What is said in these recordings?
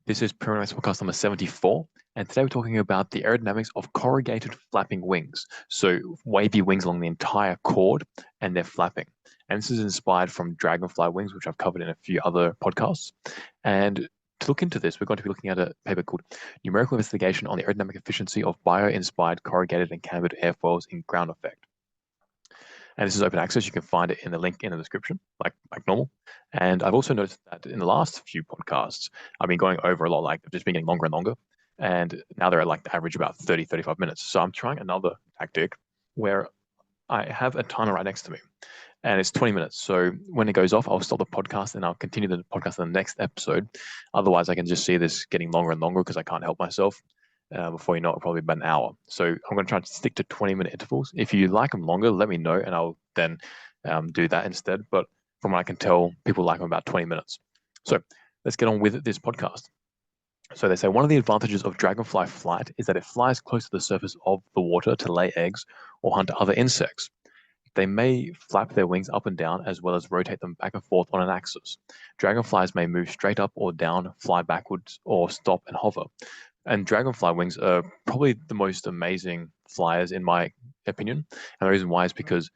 This is Aerodynamics podcast number 74, and today we're talking about the aerodynamics of corrugated flapping wings. So wavy wings along the entire chord, and they're flapping. And this is inspired from dragonfly wings, which I've covered in a few other podcasts. And to look into this, we're going to be looking at a paper called Numerical Investigation on the Aerodynamic Efficiency of Bio-Inspired Corrugated and Cambered Airfoils in Ground Effect. And this is open access. You can find it in the link in the description, like normal. And I've also noticed that in the last few podcasts, I've been going over a lot, like they've just been getting longer and longer. And now they're at like the average about 30, 35 minutes. So I'm trying another tactic where I have a timer right next to me and it's 20 minutes. So when it goes off, I'll stop the podcast and I'll continue the podcast in the next episode. Otherwise, I can just see this getting longer and longer because I can't help myself. Before you know it, probably about an hour. So I'm going to try to stick to 20-minute intervals. If you like them longer, let me know and I'll then do that instead. But from what I can tell, people like them about 20 minutes. So let's get on with this podcast. So they say one of the advantages of dragonfly flight is that it flies close to the surface of the water to lay eggs or hunt other insects. They may flap their wings up and down as well as rotate them back and forth on an axis. Dragonflies may move straight up or down, fly backwards, or stop and hover. And dragonfly wings are probably the most amazing flyers in my opinion. And the reason why is because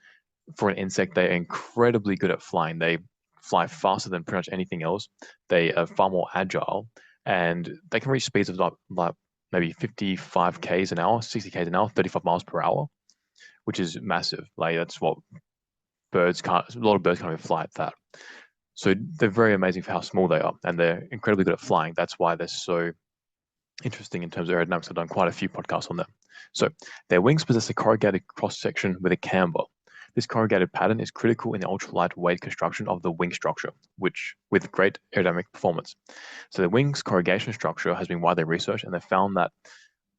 for an insect, they're incredibly good at flying. They fly faster than pretty much anything else. They are far more agile and they can reach speeds of like maybe 55 k's an hour, 60 k's an hour, 35 miles per hour, which is massive. Like that's what a lot of birds can't even fly at that. So they're very amazing for how small they are and they're incredibly good at flying. That's why they're so interesting in terms of aerodynamics. I've done quite a few podcasts on them. So their wings possess a corrugated cross-section with a camber. This corrugated pattern is critical in the ultralight weight construction of the wing structure, which with great aerodynamic performance. So the wing's corrugation structure has been widely researched, and they found that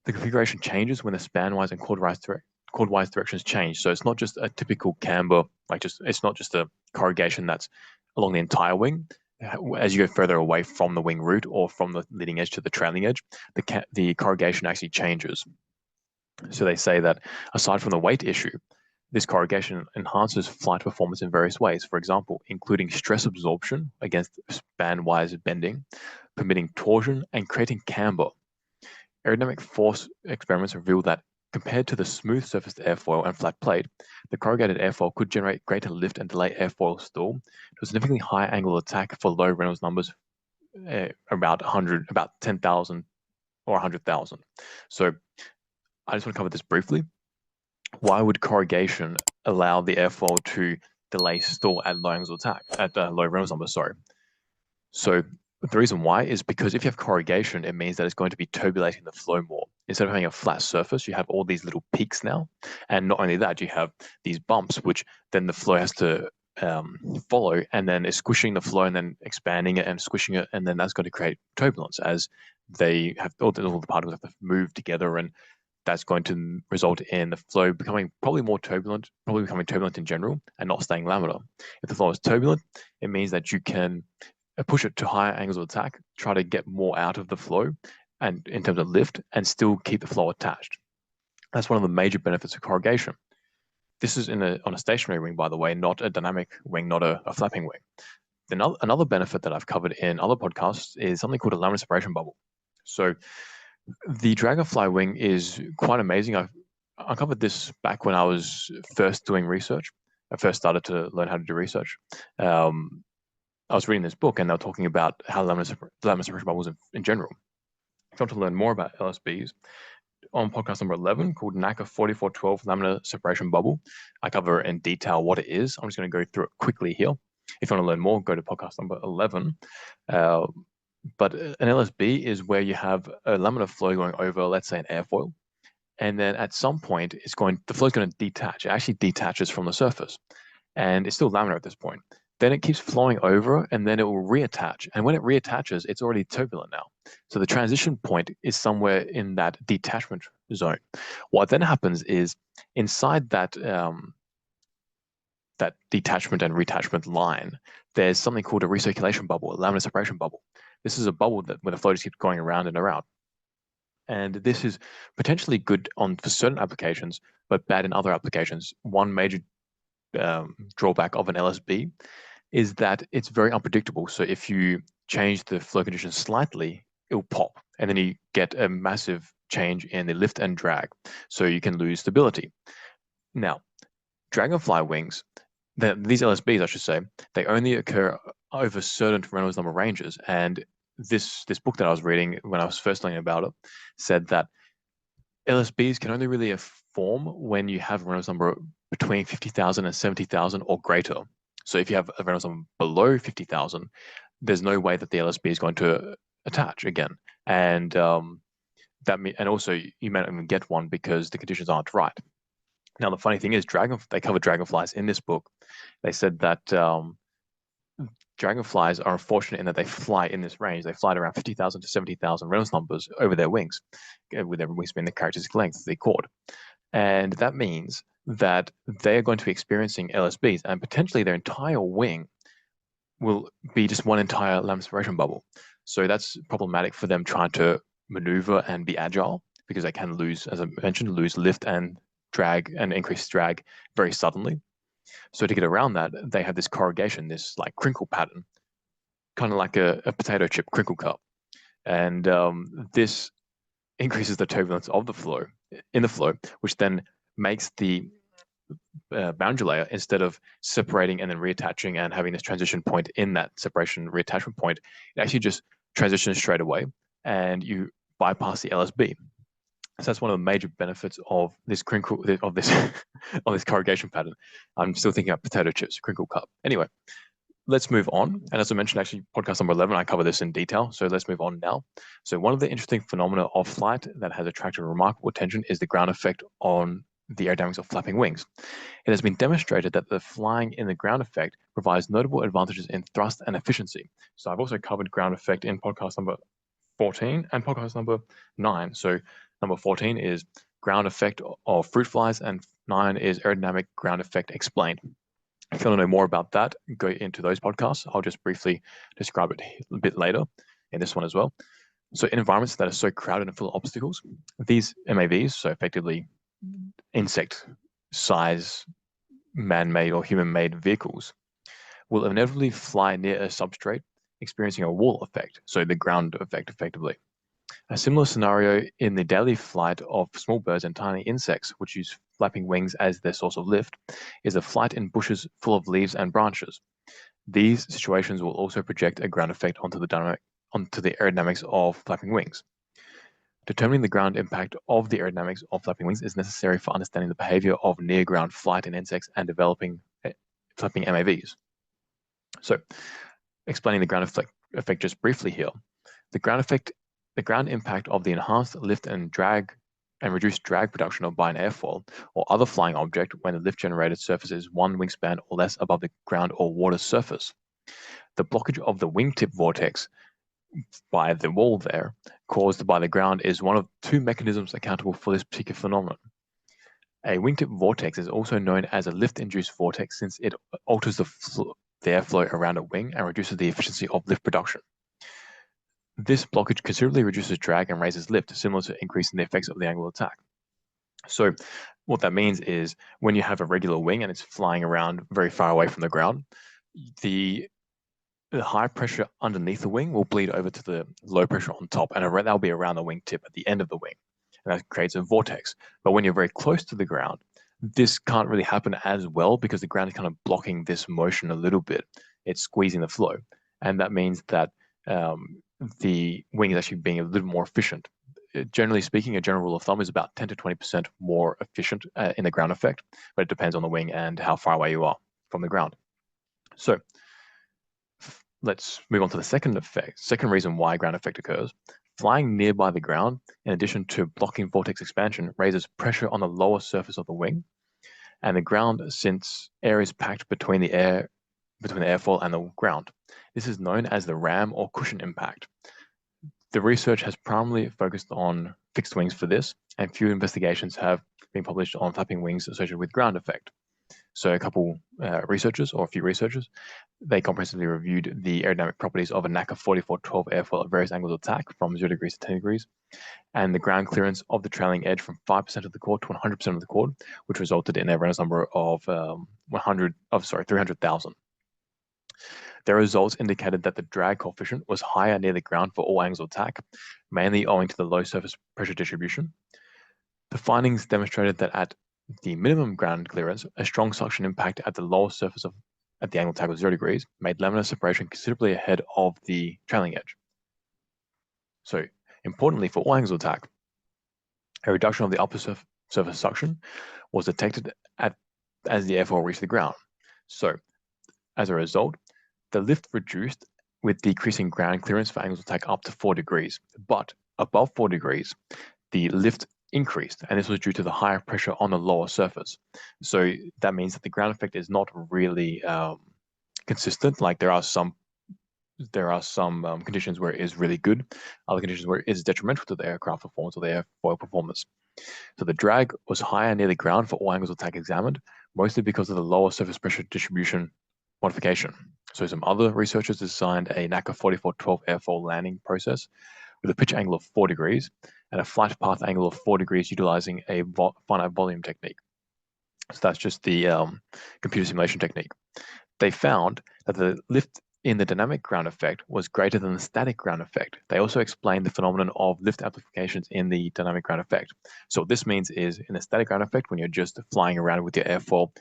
the configuration changes when the spanwise and chordwise directions change. So it's not just a typical camber, it's not just a corrugation that's along the entire wing. As you go further away from the wing root or from the leading edge to the trailing edge, the corrugation actually changes. So they say that aside from the weight issue, this corrugation enhances flight performance in various ways, for example, including stress absorption against span-wise bending, permitting torsion, and creating camber. Aerodynamic force experiments reveal that compared to the smooth surfaced airfoil and flat plate, the corrugated airfoil could generate greater lift and delay airfoil stall to a significantly higher angle of attack for low Reynolds numbers, about 10,000 or 100,000. So I just want to cover this briefly. Why would corrugation allow the airfoil to delay stall at low angles of attack, at low Reynolds numbers, sorry. So the reason why is because if you have corrugation, it means that it's going to be turbulating the flow more. Instead of having a flat surface, you have all these little peaks now. And not only that, you have these bumps, which then the flow has to follow, and then it's squishing the flow and then expanding it and squishing it. And then that's going to create turbulence as they have all the particles have to move together, and that's going to result in the flow becoming probably becoming turbulent in general and not staying laminar. If the flow is turbulent, it means that you can push it to higher angles of attack, try to get more out of the flow and in terms of lift, and still keep the flow attached. That's one of the major benefits of corrugation. This is on a stationary wing, by the way, not a dynamic wing, not a flapping wing. Another benefit that I've covered in other podcasts is something called a laminar separation bubble. So the dragonfly wing is quite amazing. I covered this back when I was first doing research. I first started to learn how to do research. I was reading this book and they were talking about how laminar separation bubbles in general. If you want to learn more about LSBs, on podcast number 11 called NACA 4412 laminar separation bubble, I cover in detail what it is. I'm just going to go through it quickly here. If you want to learn more, go to podcast number 11. But an LSB is where you have a laminar flow going over, let's say, an airfoil, and then at some point, the flow is going to detach. It actually detaches from the surface, and it's still laminar at this point. Then it keeps flowing over, and then it will reattach. And when it reattaches, it's already turbulent now. So the transition point is somewhere in that detachment zone. What then happens is inside that that detachment and retachment line, there's something called a recirculation bubble, a laminar separation bubble. This is a bubble where the flow just keeps going around and around. And this is potentially good for certain applications, but bad in other applications. One major drawback of an LSB is that it's very unpredictable. So if you change the flow conditions slightly, it'll pop, and then you get a massive change in the lift and drag, so you can lose stability. Now, dragonfly wings, these LSBs, I should say, they only occur over certain Reynolds number ranges, and this book that I was reading when I was first learning about it said that LSBs can only really form when you have a Reynolds number between 50,000 and 70,000 or greater. So if you have a Reynolds number below 50,000, there's no way that the LSB is going to attach again. And and also you may not even get one because the conditions aren't right. Now, the funny thing is, they cover dragonflies in this book. They said that dragonflies are unfortunate in that they fly in this range. They fly at around 50,000 to 70,000 Reynolds numbers over their wings, with their wingspan the characteristic length of the chord. And that means that they are going to be experiencing LSBs, and potentially their entire wing will be just one entire laminar separation bubble. So that's problematic for them trying to maneuver and be agile, because they can lose, as I mentioned, lose lift and drag and increase drag very suddenly. So to get around that, they have this corrugation, this like crinkle pattern, kind of like a potato chip crinkle cut. And this increases the turbulence of the flow, which then makes the boundary layer, instead of separating and then reattaching and having this transition point in that separation reattachment point, it actually just transitions straight away and you bypass the LSB. So that's one of the major benefits of this crinkle, of this of this corrugation pattern. I'm still thinking about potato chips, crinkle cut. Anyway, let's move on. And as I mentioned, actually, podcast number 11, I cover this in detail. So let's move on now. So one of the interesting phenomena of flight that has attracted remarkable attention is the ground effect on the aerodynamics of flapping wings. It has been demonstrated that the flying in the ground effect provides notable advantages in thrust and efficiency. So I've also covered ground effect in podcast number 14 and podcast number 9. So number 14 is ground effect of fruit flies, and 9 is aerodynamic ground effect explained. If you want to know more about that, go into those podcasts. I'll just briefly describe it a bit later in this one as well. So in environments that are so crowded and full of obstacles, these MAVs, so effectively insect size man-made or human-made vehicles, will inevitably fly near a substrate, experiencing a wall effect, so the ground effect effectively. A similar scenario in the daily flight of small birds and tiny insects, which use flapping wings as their source of lift, is a flight in bushes full of leaves and branches. These situations will also project a ground effect onto the aerodynamics of flapping wings. Determining the ground impact of the aerodynamics of flapping wings is necessary for understanding the behavior of near-ground flight in insects and developing flapping MAVs. So, explaining the ground effect just briefly here. The ground impact of the enhanced lift and drag and reduced drag production by an airfoil or other flying object when the lift-generated surface is 1 wingspan or less above the ground or water surface. The blockage of the wingtip vortex by the wall there, caused by the ground, is one of 2 mechanisms accountable for this particular phenomenon. A wingtip vortex is also known as a lift-induced vortex, since it alters the airflow around a wing and reduces the efficiency of lift production. This blockage considerably reduces drag and raises lift, similar to increasing the effects of the angle of attack. So what that means is, when you have a regular wing and it's flying around very far away from the ground, the high pressure underneath the wing will bleed over to the low pressure on top, and that'll be around the wingtip at the end of the wing, and that creates a vortex. But when you're very close to the ground, this can't really happen as well, because the ground is kind of blocking this motion a little bit. It's squeezing the flow, and that means that the wing is actually being a little more efficient. Generally speaking, a general rule of thumb is about 10 to 20% more efficient in the ground effect, but it depends on the wing and how far away you are from the ground. So let's move on to the second reason why ground effect occurs. Flying nearby the ground, in addition to blocking vortex expansion, raises pressure on the lower surface of the wing and the ground, since air is packed between the airfoil and the ground. This is known as the ram or cushion impact. The research has primarily focused on fixed wings for this, and few investigations have been published on flapping wings associated with ground effect. So a few researchers, they comprehensively reviewed the aerodynamic properties of a NACA 4412 airfoil at various angles of attack from 0 degrees to 10 degrees, and the ground clearance of the trailing edge from 5% of the chord to 100% of the chord, which resulted in a Reynolds number of 300,000. Their results indicated that the drag coefficient was higher near the ground for all angles of attack, mainly owing to the low surface pressure distribution. The findings demonstrated that at the minimum ground clearance, a strong suction impact at the lower surface at the angle of attack of 0 degrees made laminar separation considerably ahead of the trailing edge. So, importantly, for all angles of attack, a reduction of the upper surface suction was detected as the airfoil reached the ground. So, as a result, the lift reduced with decreasing ground clearance for angles of attack up to 4 degrees. But above 4 degrees, the lift increased, and this was due to the higher pressure on the lower surface. So that means that the ground effect is not really consistent. Like there are some conditions where it is really good, other conditions where it is detrimental to the aircraft performance or the airfoil performance. So the drag was higher near the ground for all angles of attack examined, mostly because of the lower surface pressure distribution modification. So some other researchers designed a NACA 4412 airfoil landing process with a pitch angle of 4 degrees and a flight path angle of 4 degrees utilizing a finite volume technique. So that's just the computer simulation technique. They found that the lift in the dynamic ground effect was greater than the static ground effect. They also explained the phenomenon of lift amplifications in the dynamic ground effect. So what this means is in the static ground effect, when you're just flying around with your airfoil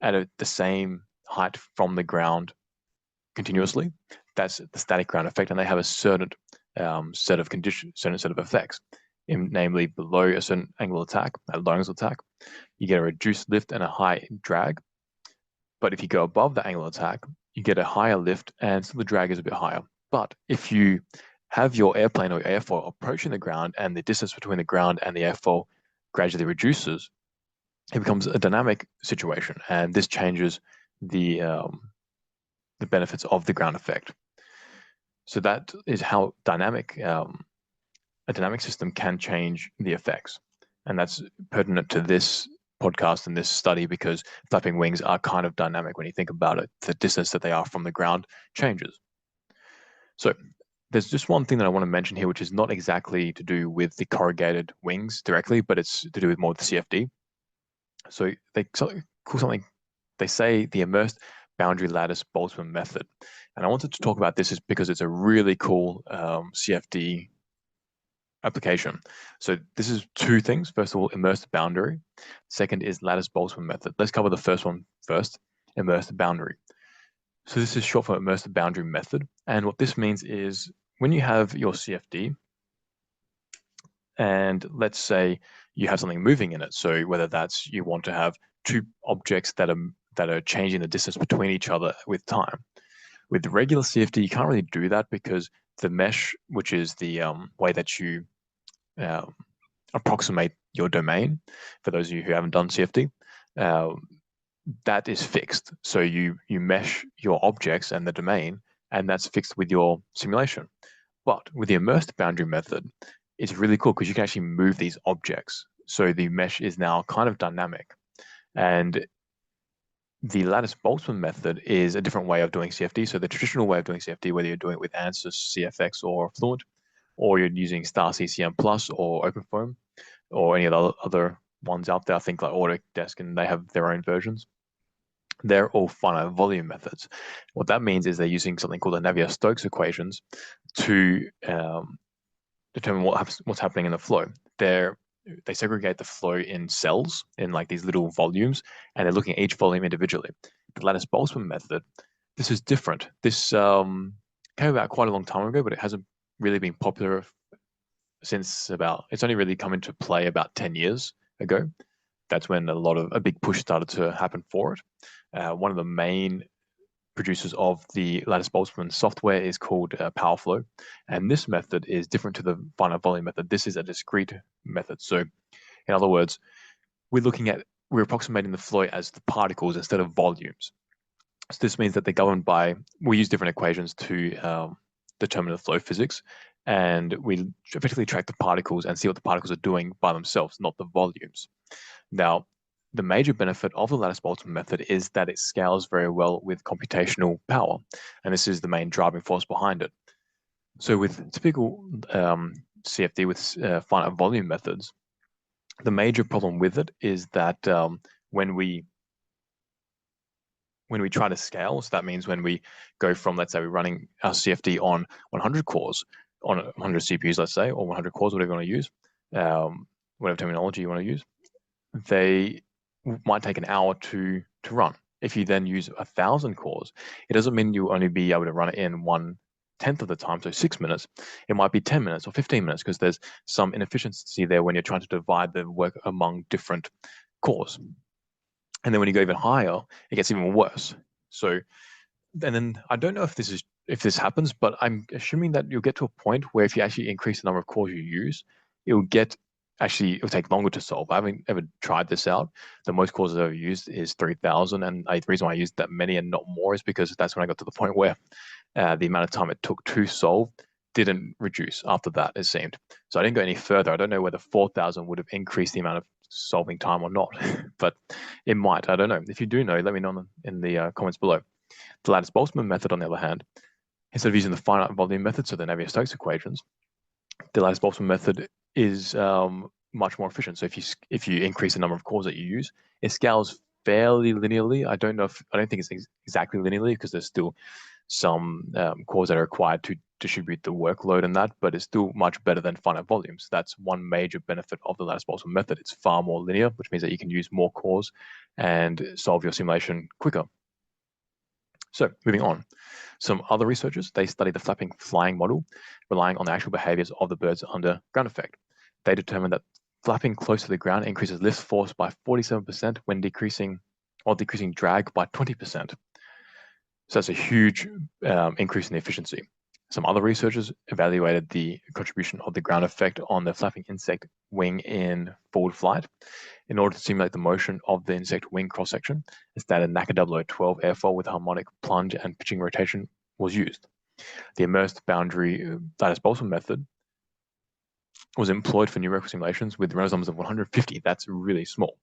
at the same height from the ground continuously, that's the static ground effect, and they have a certain set of conditions, certain set of effects. Namely, below a certain angle of attack, at low angles of attack, you get a reduced lift and a high drag. But if you go above the angle of attack, you get a higher lift and so the drag is a bit higher. But if you have your airplane or your airfoil approaching the ground and the distance between the ground and the airfoil gradually reduces, it becomes a dynamic situation, and this changes the benefits of the ground effect. So that is how a dynamic system can change the effects. And that's pertinent to this podcast and this study because flapping wings are kind of dynamic when you think about it. The distance that they are from the ground changes. So there's just one thing that I want to mention here, which is not exactly to do with the corrugated wings directly, but it's to do with more with the CFD. So they call something, they say the immersed boundary lattice Boltzmann method. And I wanted to talk about this is because it's a really cool CFD application. So this is two things. First of all, immersed boundary. Second is lattice Boltzmann method. Let's cover the first one first, immersed boundary. So this is short for immersed boundary method. And what this means is when you have your CFD, and let's say you have something moving in it. So whether that's you want to have two objects that are changing the distance between each other with time. With the regular CFD, you can't really do that because the mesh, which is the way that you approximate your domain, for those of you who haven't done CFD, that is fixed. So you mesh your objects and the domain, and that's fixed with your simulation. But with the immersed boundary method, it's really cool because you can actually move these objects. So the mesh is now kind of dynamic. And the lattice Boltzmann method is a different way of doing CFD. So the traditional way of doing CFD, whether you're doing it with ANSYS, CFX, or Fluent, or you're using Star CCM Plus or OpenFOAM, or any of the other ones out there, I think like Autodesk, and they have their own versions. They're all finite volume methods. What that means is they're using something called the Navier-Stokes equations to determine what's happening in the flow. They segregate the flow in cells, in like these little volumes, and they're looking at each volume individually. The lattice Boltzmann method, this is different. This came about quite a long time ago, but it hasn't really been popular since it's only really come into play about 10 years ago. That's when a big push started to happen for it. One of the main producers of the lattice Boltzmann software is called PowerFlow, and this method is different to the finite volume method. This is a discrete method. So, in other words, we're approximating the flow as the particles instead of volumes. So this means that they're governed by, we use different equations to determine the flow physics, and we effectively track the particles and see what the particles are doing by themselves, not the volumes. Now, the major benefit of the lattice Boltzmann method is that it scales very well with computational power, and this is the main driving force behind it. So with typical CFD with finite volume methods, the major problem with it is that when we when we try to scale, so that means when we go from, let's say we're running our CFD on 100 cores, on 100 CPUs, let's say, or 100 cores, whatever you want to use, whatever terminology you want to use, they might take an hour to run. If you then use 1,000 cores, it doesn't mean you'll only be able to run it in 1/10 of the time, so 6 minutes. It might be 10 minutes or 15 minutes because there's some inefficiency there when you're trying to divide the work among different cores. And then when you go even higher, it gets even worse. So, and then I don't know if this happens, but I'm assuming that you'll get to a point where if you actually increase the number of cores you use, it'll take longer to solve. I haven't ever tried this out. The most cores I've ever used is 3,000, and the reason why I used that many and not more is because that's when I got to the point where the amount of time it took to solve didn't reduce after that, it seemed. So I didn't go any further. I don't know whether 4,000 would have increased the amount of solving time or not, but it might. I don't know. If you do know, let me know in the comments below. The Lattice-Boltzmann method, on the other hand, instead of using the finite volume method, so the Navier-Stokes equations, the Lattice-Boltzmann method is much more efficient. So if you increase the number of cores that you use, it scales fairly linearly. I don't think it's exactly linearly because there's still some cores that are required to distribute the workload and that, but it's still much better than finite volumes. That's one major benefit of the Lattice-Boltzmann method. It's far more linear, which means that you can use more cores and solve your simulation quicker. So moving on, some other researchers, they studied the flapping flying model, relying on the actual behaviors of the birds under ground effect. They determined that flapping close to the ground increases lift force by 47% when decreasing drag by 20%. So that's a huge increase in the efficiency. Some other researchers evaluated the contribution of the ground effect on the flapping insect wing in forward flight. In order to simulate the motion of the insect wing cross-section, a standard NACA 012 airfoil with harmonic plunge and pitching rotation was used. The immersed boundary Lattice-Boltzmann method was employed for numerical simulations with Reynolds numbers of 150. That's really small.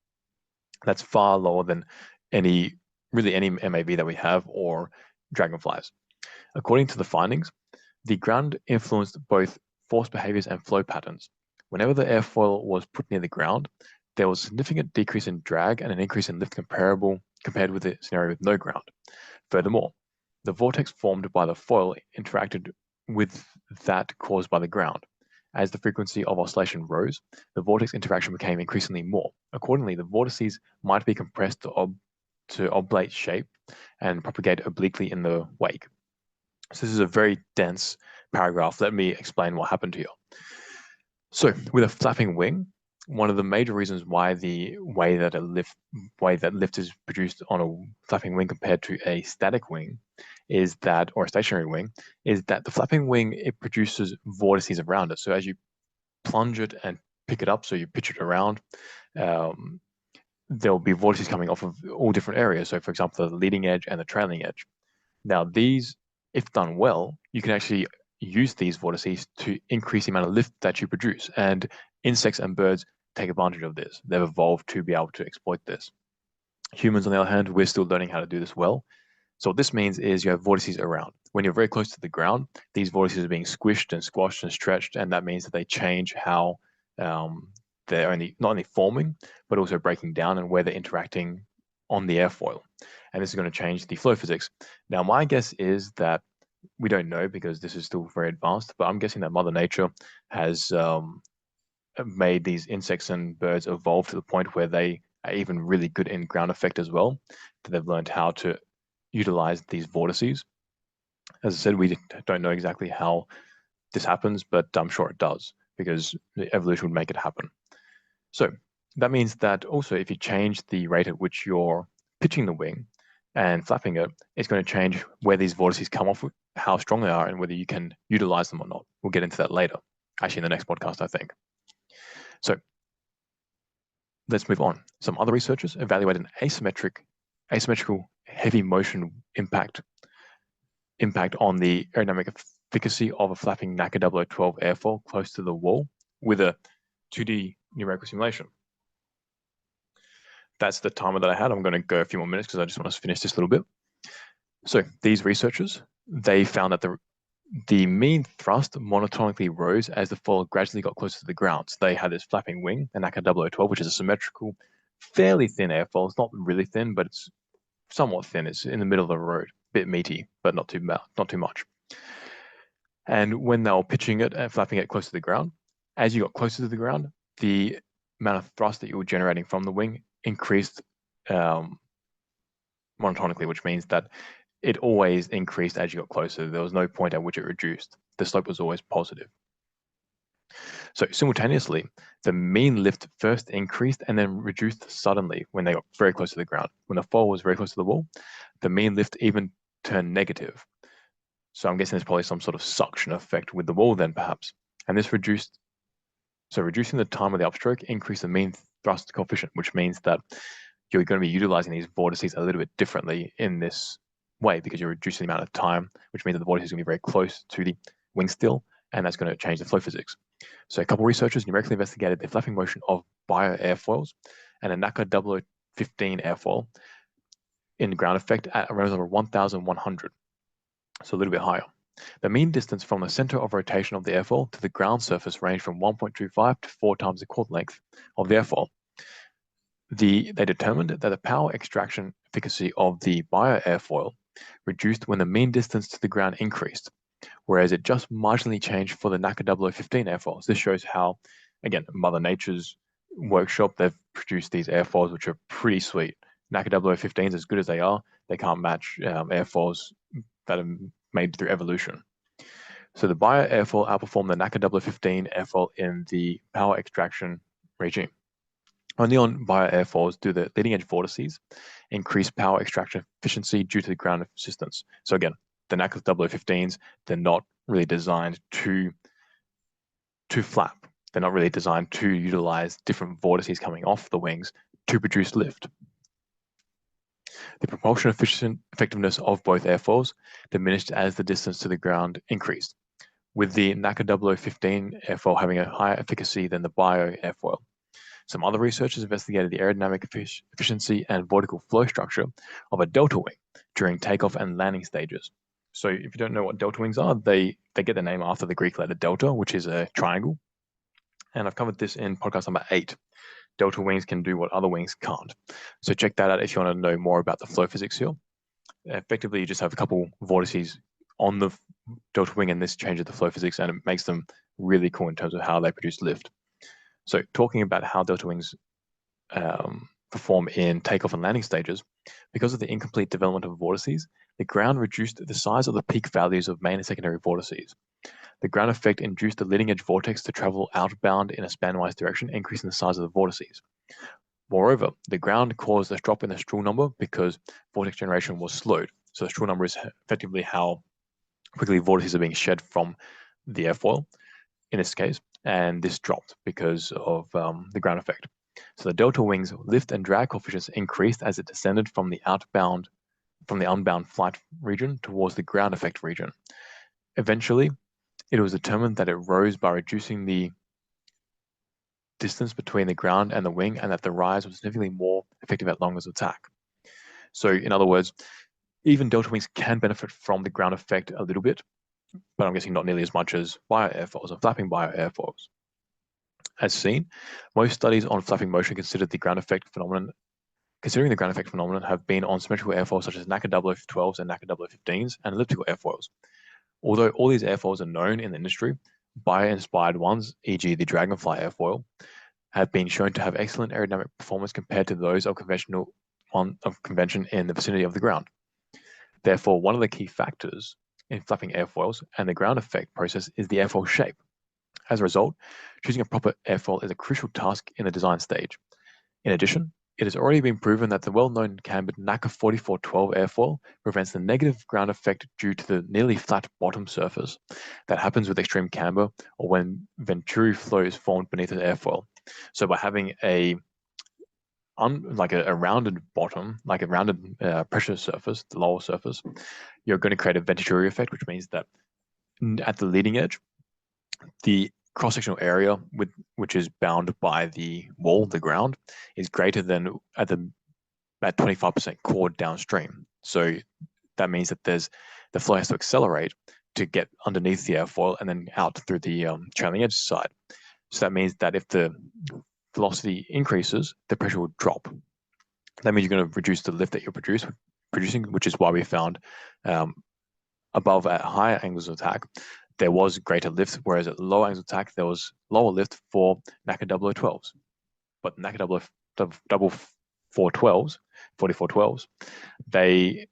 That's far lower than any MAV that we have or dragonflies. According to the findings, the ground influenced both force behaviors and flow patterns. Whenever the airfoil was put near the ground, there was a significant decrease in drag and an increase in lift compared with the scenario with no ground. Furthermore, the vortex formed by the foil interacted with that caused by the ground. As the frequency of oscillation rose, the vortex interaction became increasingly more. Accordingly, the vortices might be compressed to oblate shape and propagate obliquely in the wake. So this is a very dense paragraph. Let me explain what happened here. So with a flapping wing, one of the major reasons why the way that lift is produced on a flapping wing compared to a static wing is that, or a stationary wing, is that the flapping wing, it produces vortices around it. So as you plunge it and pick it up, so you pitch it around, there'll be vortices coming off of all different areas. So for example, the leading edge and the trailing edge. Now these, if done well, you can actually use these vortices to increase the amount of lift that you produce. And insects and birds take advantage of this. They've evolved to be able to exploit this. Humans, on the other hand, we're still learning how to do this well. So what this means is you have vortices around. When you're very close to the ground, these vortices are being squished and squashed and stretched, and that means that they change how they're not only forming, but also breaking down and where they're interacting on the airfoil. And this is going to change the flow physics. Now, my guess is that we don't know because this is still very advanced, but I'm guessing that Mother Nature has made these insects and birds evolve to the point where they are even really good in ground effect as well, that they've learned how to utilize these vortices. As I said, we don't know exactly how this happens, but I'm sure it does because the evolution would make it happen. So that means that also if you change the rate at which you're pitching the wing and flapping it, it's going to change where these vortices come off, how strong they are, and whether you can utilize them or not. We'll get into that later, actually in the next podcast, I think. So let's move on. Some other researchers evaluated an asymmetrical heavy motion impact on the aerodynamic efficacy of a flapping NACA 0012 airfoil close to the wall with a 2D numerical simulation. That's the timer that I had. I'm going to go a few more minutes because I just want to finish this a little bit. So these researchers, they found that the mean thrust monotonically rose as the foil gradually got closer to the ground. So they had this flapping wing, an NACA 0012, which is a symmetrical, fairly thin airfoil. It's not really thin, but it's somewhat thin. It's in the middle of the road, a bit meaty, but not too much. And when they were pitching it and flapping it close to the ground, as you got closer to the ground, the amount of thrust that you were generating from the wing increased monotonically, which means that it always increased as you got closer. There was no point at which it reduced. The slope was always positive. So simultaneously, the mean lift first increased and then reduced suddenly when they got very close to the ground. When the fall was very close to the wall, the mean lift even turned negative. So I'm guessing there's probably some sort of suction effect with the wall then perhaps. And this reducing the time of the upstroke increased the mean thrust coefficient, which means that you're going to be utilizing these vortices a little bit differently in this way because you're reducing the amount of time, which means that the vortice is going to be very close to the wing still, and that's going to change the flow physics. So a couple of researchers numerically investigated the flapping motion of bio-airfoils and a NACA 0015 airfoil in ground effect at around 1,100, so a little bit higher. The mean distance from the center of rotation of the airfoil to the ground surface ranged from 1.25 to 4 times the chord length of the airfoil. They determined that the power extraction efficacy of the bio-airfoil reduced when the mean distance to the ground increased, whereas it just marginally changed for the NACA 0015 airfoils. This shows how, again, Mother Nature's workshop, they've produced these airfoils which are pretty sweet. NACA 0015s, as good as they are, they can't match airfoils that are made through evolution. So the bio-airfoil outperformed the NACA 0015 airfoil in the power extraction regime. Only on bio-airfoils do the leading edge vortices increase power extraction efficiency due to the ground assistance. So again, the NACA 0015s, they're not really designed to flap. They're not really designed to utilize different vortices coming off the wings to produce lift. The propulsion effectiveness of both airfoils diminished as the distance to the ground increased, with the NACA 0015 airfoil having a higher efficacy than the bio-airfoil. Some other researchers investigated the aerodynamic efficiency and vertical flow structure of a delta wing during takeoff and landing stages. So if you don't know what delta wings are, they get their name after the Greek letter delta, which is a triangle. And I've covered this in podcast number 8. Delta wings can do what other wings can't. So check that out if you want to know more about the flow physics here. Effectively, you just have a couple vortices on the delta wing, and this changes the flow physics, and it makes them really cool in terms of how they produce lift. So talking about how delta wings perform in takeoff and landing stages, because of the incomplete development of vortices, the ground reduced the size of the peak values of main and secondary vortices. The ground effect induced the leading edge vortex to travel outbound in a spanwise direction, increasing the size of the vortices. Moreover, the ground caused a drop in the Struhl number because vortex generation was slowed. So the Struhl number is effectively how quickly vortices are being shed from the airfoil in this case, and this dropped because of the ground effect. So the delta wing's lift and drag coefficients increased as it descended from the unbound flight region towards the ground effect region. Eventually, it was determined that it rose by reducing the distance between the ground and the wing, and that the rise was significantly more effective at longest attack. So in other words, even delta wings can benefit from the ground effect a little bit, but I'm guessing not nearly as much as bio-airfoils or flapping bio-airfoils. As seen, most studies on flapping motion considering the ground effect phenomenon have been on symmetrical airfoils such as NACA 0012s and NACA 0015s and elliptical airfoils. Although all these airfoils are known in the industry, bio-inspired ones, e.g. the Dragonfly airfoil, have been shown to have excellent aerodynamic performance compared to those of convention in the vicinity of the ground. Therefore, one of the key factors in flapping airfoils and the ground effect process is the airfoil shape. As a result, choosing a proper airfoil is a crucial task in the design stage. In addition, it has already been proven that the well-known cambered NACA 4412 airfoil prevents the negative ground effect due to the nearly flat bottom surface that happens with extreme camber or when venturi flow is formed beneath the airfoil. So by having a rounded bottom, like a rounded pressure surface, the lower surface, you're going to create a venturi effect, which means that at the leading edge, the cross-sectional area which is bound by the wall, the ground, is greater than at 25% chord downstream. So that means that the flow has to accelerate to get underneath the airfoil and then out through the trailing edge side. So that means that if the velocity increases, the pressure will drop. That means you're going to reduce the lift that you produce, producing, which is why we found above at higher angles of attack, there was greater lift, whereas at lower angles of attack, there was lower lift for NACA 0012s. But NACA 4412s, they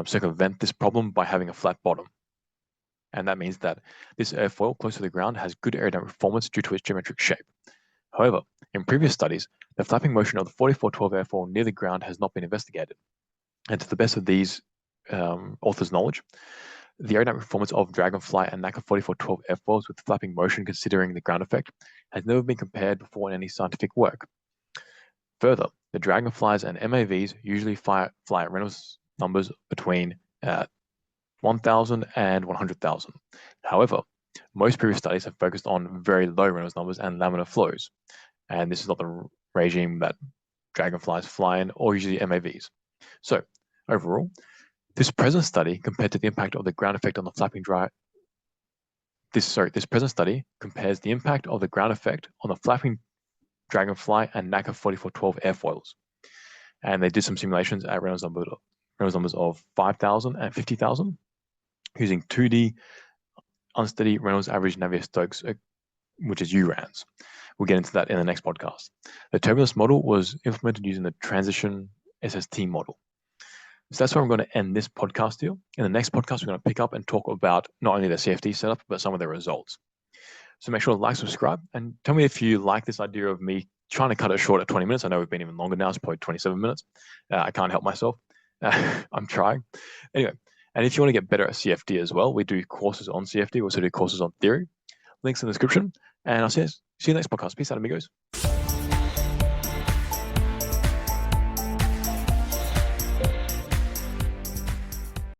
circumvent this problem by having a flat bottom. And that means that this airfoil close to the ground has good aerodynamic performance due to its geometric shape. However, in previous studies, the flapping motion of the 4412 airfoil near the ground has not been investigated. And to the best of these authors' knowledge, the aerodynamic performance of Dragonfly and NACA 4412 airfoils with flapping motion considering the ground effect has never been compared before in any scientific work. Further, the Dragonflies and MAVs usually fly at Reynolds numbers between 1,000 and 100,000. However, most previous studies have focused on very low Reynolds numbers and laminar flows, and this is not the regime that Dragonflies fly in, or usually MAVs. So, overall, this present study compared to the impact of the ground effect on the flapping this present study compares the impact of the ground effect on the flapping Dragonfly and NACA 4412 airfoils. And they did some simulations at Reynolds numbers of 5,000 and 50,000 using 2D unsteady Reynolds average Navier-Stokes, which is URANs. We'll get into that in the next podcast. The turbulence model was implemented using the transition SST model. So that's where I'm going to end this podcast here. In the next podcast, we're going to pick up and talk about not only the CFD setup, but some of the results. So make sure to like, subscribe, and tell me if you like this idea of me trying to cut it short at 20 minutes. I know we've been even longer now. It's probably 27 minutes. I can't help myself. I'm trying. Anyway, and if you want to get better at CFD as well, we do courses on CFD. We also do courses on theory. Links in the description. And I'll see you next podcast. Peace out, amigos.